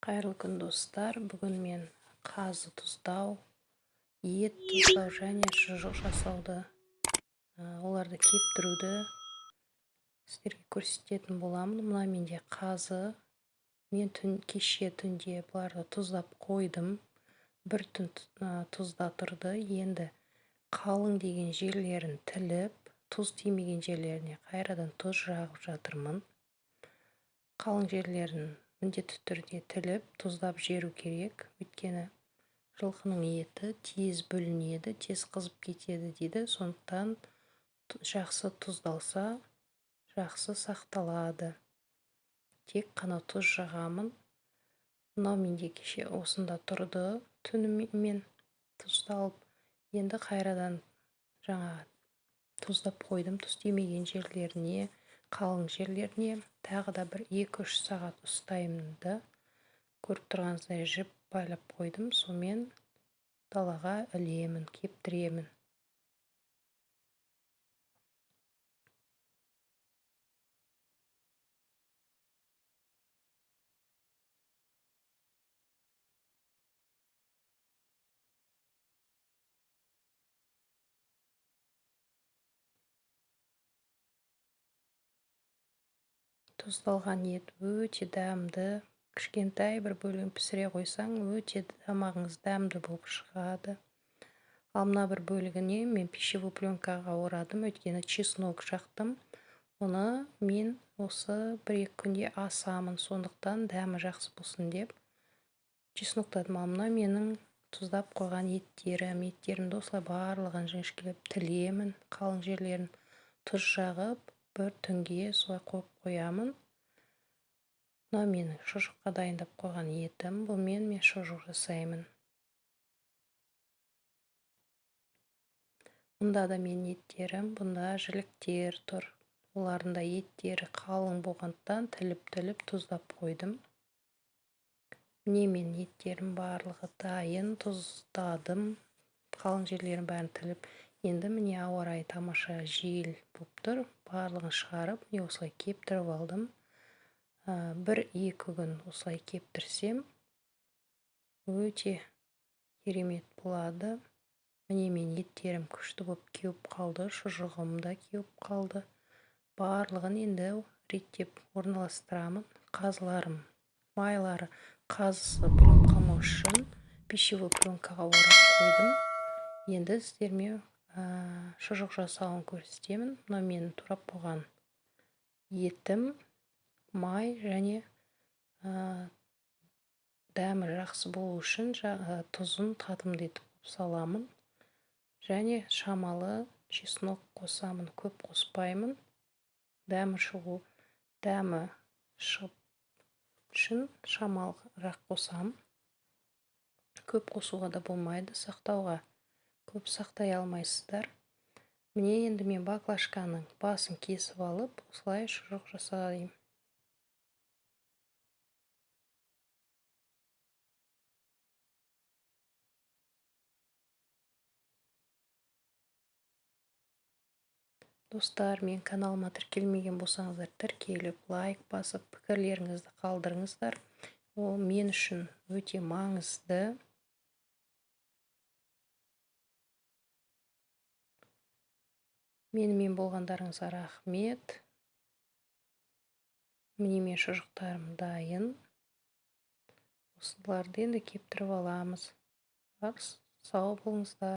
Қайырлы күн достар. Бүгін мен қазы тұздау, ет тұздау және шұжық жасауды, оларды кептіруді сіздерге көрсететін боламын. Мына менде қазы. Мен кеше түнде бұларды тұздап қойдым. Бір түн тұзда тұрды. Енді қалың деген жерлерін тіліп, тұз тимеген жерлеріне қайрадан тұз жағып жатырмын. Қалың жерлерін міндетті түрде тіліп, тұздап жеру керек. Өйткені жылқының еті тез бөлінеді, тез қызып кетеді дейді. Сондықтан жақсы тұздалса, жақсы сақталады. Тек қана тұз жағамын. Мынау менде кеше осында тұрды, түнімен тұздалып. Енді қайрадан жаңа тұздап қойдым. Тұз тимеген жерлеріне, қалың жерлеріне тағы да бір 2-3 сағат ұстаймын. Көріп тұрғаныңыздай жіп байлап қойдым. Сонымен далаға ілемін, кептіремін. Тұздалған ет өте дәмді. Кішкентай бір бөлігін пісіре қойсаң, өте тамағыңыз дәмді болып шығады. Ал мына бір бөлігіне мен пищевой пленкаға орадым, өйткені чеснок жақтым. Оны мен осы 1-2 күнде асамын, сондықтан дәмі жақсы болсын деп чесноктадым. Ал мына менің тұздап қойған еттерімді осылай барлығын жіңішкелеп тілемін. Қалың жерлерін тұз жағып, бір түнге солай қойып қоямын. Мына менің шұжыққа дайындап қойған етім. Бұмен мен шұжық жасаймын. Мұнда да мен еттерім, бұнда жіліктер тұр. Олардың да еттері қалың болғандықтан тіліп тұздап қойдым. Міне мен еттерім барлығы дайын, тұздадым. Қалың жерлерін бәрін тіліп. Енді міне ауа райы тамаша жел болып тұр. Барлығын шығарып, осылай кептіріп алдым. 1-2 күн осылай кептірсем, өте керемет болады. Міне мен еттерім күшті болып кеуіп қалды, шұжығым да кеуіп қалды. Барлығын енді реттеп орналастырамын. Қазыларым, майлары қазысы бұлып қалмау үшін пищевой пленкаға орап қойдым. Енді сіздерге шұжық жасауын көрсетемін. Мына менің турап қойған етім, май және дәмі жақсы болу үшін тұзын татымды етіп саламын. Және шамалы чеснок қосамын, көп қоспаймын. Дәмі шығып үшін шамалырақ қосамын. Көп қосуға да болмайды, сақтауға. Көп сақтай алмайсыздар. Міне енді мен баклажканың басын кесіп алып, осылай шұжық жасайым. Достар, мен каналыма тіркелмеген болсаңыздар, тіркеліп, лайк басып, пікірлеріңізді қалдырыңыздар. Ол мен үшін өте маңызды. Менімен болғандарыңызға рахмет. Міне мен шұжықтарым дайын. Осыларды енді кептіріп аламыз. Сау болыңыздар.